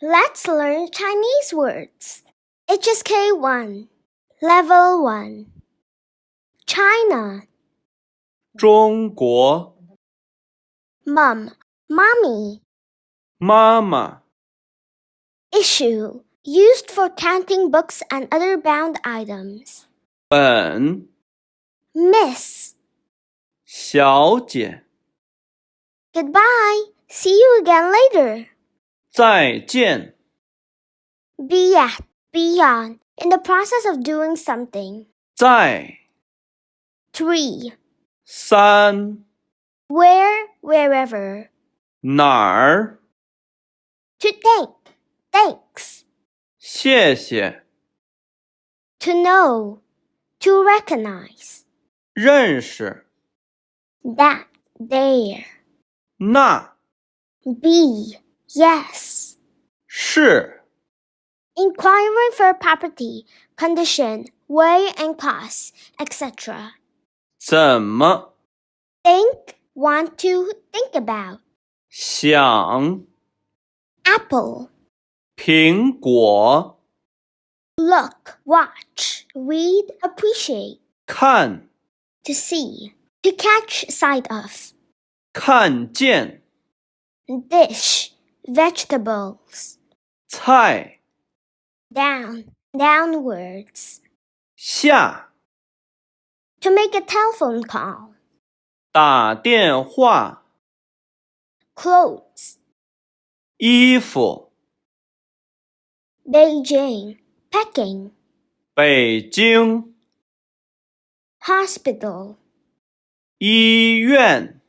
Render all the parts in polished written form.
Let's learn Chinese words. HSK 1, Level 1. China. 中国 Mum, mommy. 妈妈 Issue, used for counting books and other bound items. 本 Miss. 小姐 Goodbye. See you again later. 再见 Be at, beyond, in the process of doing something. 在 3. 三 Where, wherever. 哪儿 To thank, thanks. 谢谢 To know, to recognize. 认识 That, there. 那 Be, yes. 是 Inquiring for property, condition, way and cost, etc. 怎么 Think, want to think about. 想 Apple. 苹果 Look, watch, read, appreciate. 看 To see, to catch sight of. 看见 Dish, vegetables. 菜 Down, downwards. 下 To make a telephone call. 打电话 Clothes. 衣服 Beijing, Peking. 北京 Hospital. 医院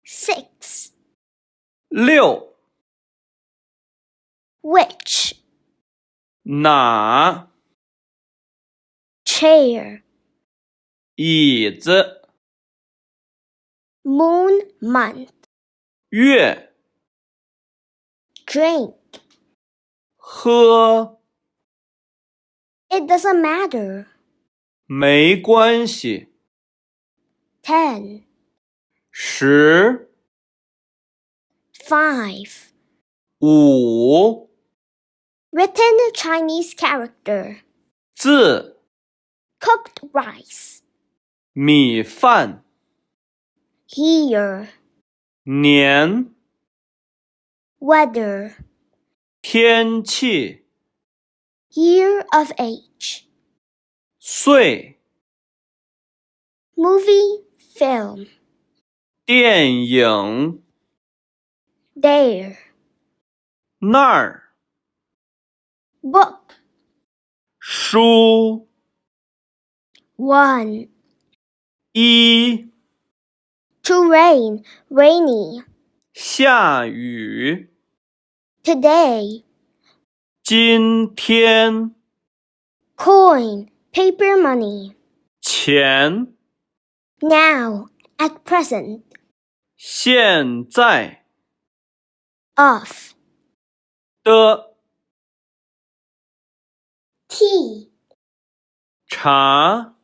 6. 六 Which. 哪 Chair. 椅子 Moon, month. 月 Drink. 喝 It doesn't matter. 没关系 10. 十 5. 五 Written Chinese character. 字 Cooked rice. 米饭 Year. 年 Weather. 天气 Year of age. 岁 Movie, film. 电影 There. 那儿 Book. 书 1. 一 To rain, rainy. 下雨 Today. 今天 Coin, paper money. 钱 Now, at present. 现在 Of. 的 Tea. 茶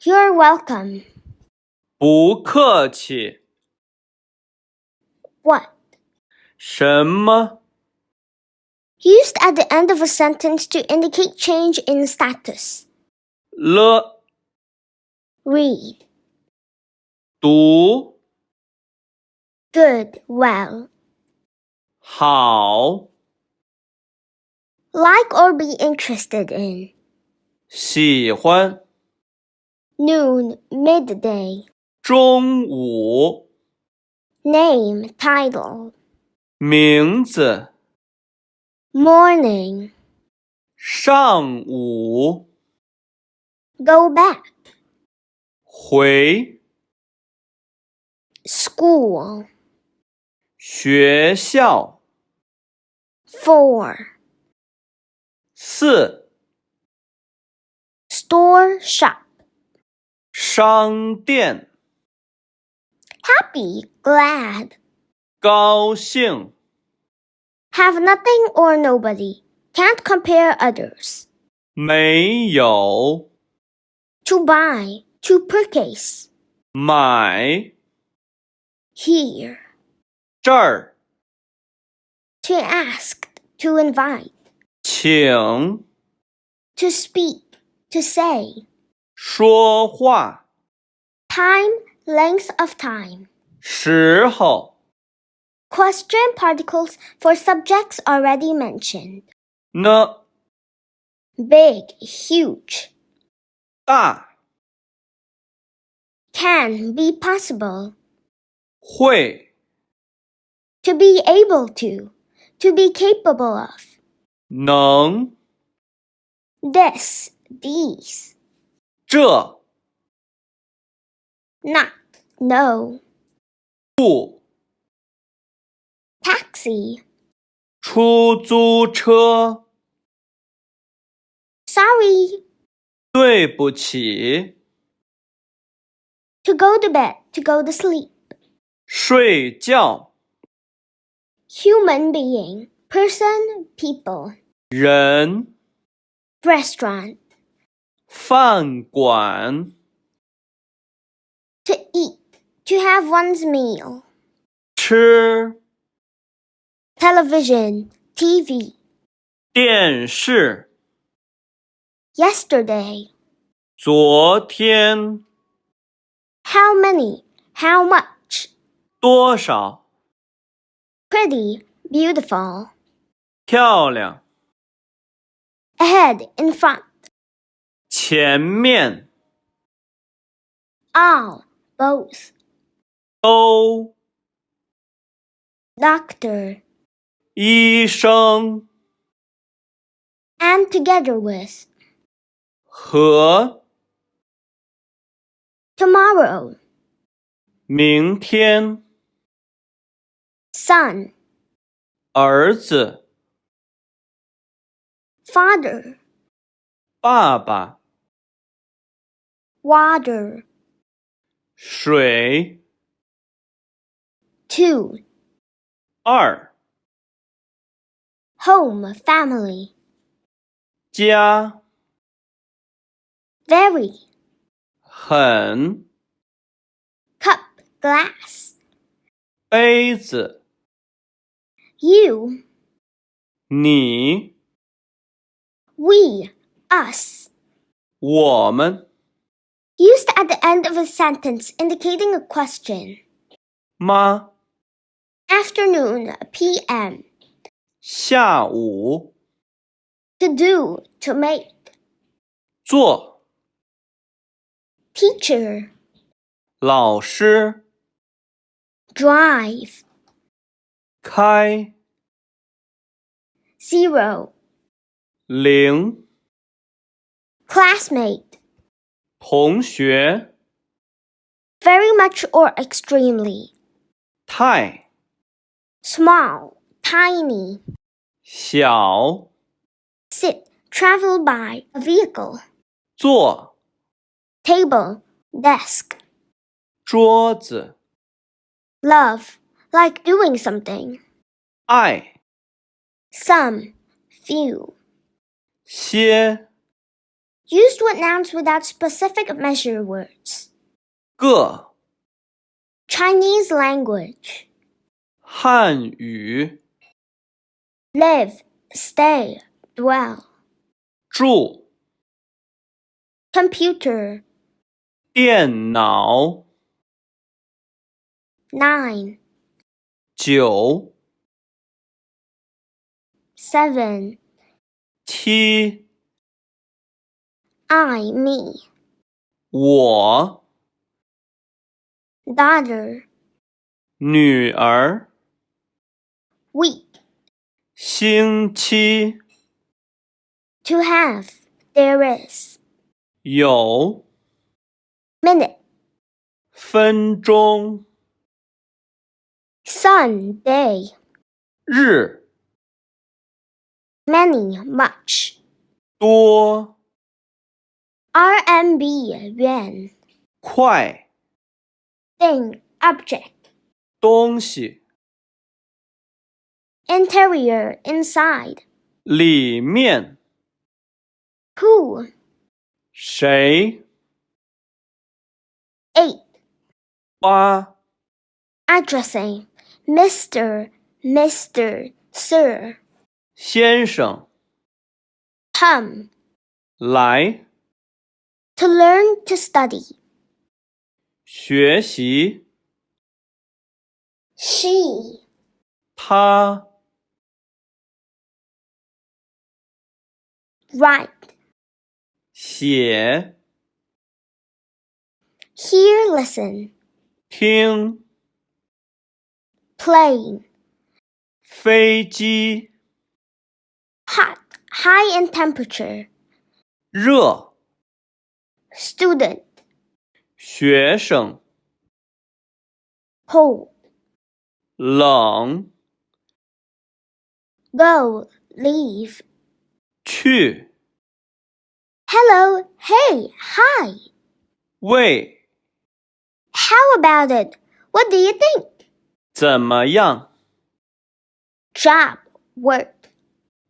You're welcome. 不客气 What? 什么 Used at the end of a sentence to indicate change in status. 了 Read. 读 Good, well. 好 Like or be interested in. 喜欢 Noon, midday. 中午 Name, title. 名字 Morning. 上午 Go back. 回 School. 学校 4. 四 Store, shop. 商店 Happy, glad. 高兴 Have nothing or nobody. Can't compare others. 没有 To buy, to purchase. 买 Here. 这儿 to ask, to invite, 请 to speak, to say, 说话 time, length of time. 时候 Question particles for subjects already mentioned. 呢 Big, huge. 大 Can, be possible. 会 To be able to be capable of. 能 This, these. 这 Not, no. 不 Taxi. 出租车 Sorry. 对不起 To go to bed, to go to sleep. 睡觉 Human being, person, people. 人 Restaurant. 饭馆 To eat, to have one's meal. 吃 Television, TV. 电视 Yesterday. 昨天 How many, how much. 多少 Pretty, beautiful. 漂亮 Ahead, in front. 前面 All, both. 都 Doctor. 医生 And together with. 和 Tomorrow. 明天 Son. 儿子 Father. 爸爸 Water. 水 Two. 二 Home, family. 家 Very. 很 Cup, glass. 杯子 You. 你 We. Us. 我们 Used at the end of a sentence indicating a question. 吗 Afternoon, PM. 下午 To do, to make. 做 Teacher. 老师 Drive. 开 Zero. 零 Classmate. 同学 Very much or extremely. 太 Small, tiny. 小 Sit, travel by, a vehicle. 坐 Table, desk. 桌子 Love, like doing something. 爱 Some, few. 些 Used with nouns without specific measure words. 个 Chinese language. 汉语 Live, stay, dwell. 住 Computer. 电脑 Nine. 九 Seven. 七 I, me. 我 Daughter. 女儿 Week. 星期 To have. There is. 有 Minute. 分钟 Sun, day. 日 Many, much. 多 RMB, yuan. 快 Thing, object. 东西 Interior, inside. 里面 Who? 谁 Eight. 八 Addressing. Mr. Sir. 先生， Come. 来， To learn, to study. 学习， She. 他， Write. 写， Hear, listen. 听， Plane. 飞机， Hot. High in temperature. 热， Student. 学生， Cold. 冷， Go. Leave. 去， Hello. Hey. Hi. 喂， How about it? What do you think? 怎么样？ Job. Work.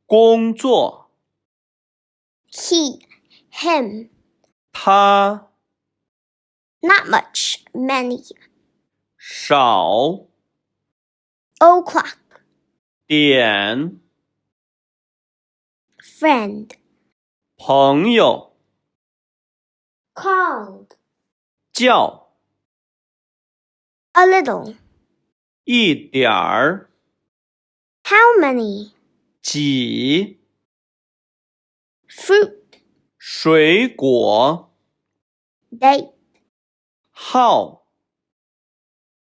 工作， He. Him. 他， Not much. Many. 少， O'clock. 点， Friend. 朋友， Called. 叫， A little. 一点儿， How many? 几， Fruit. 水果， Date. 号。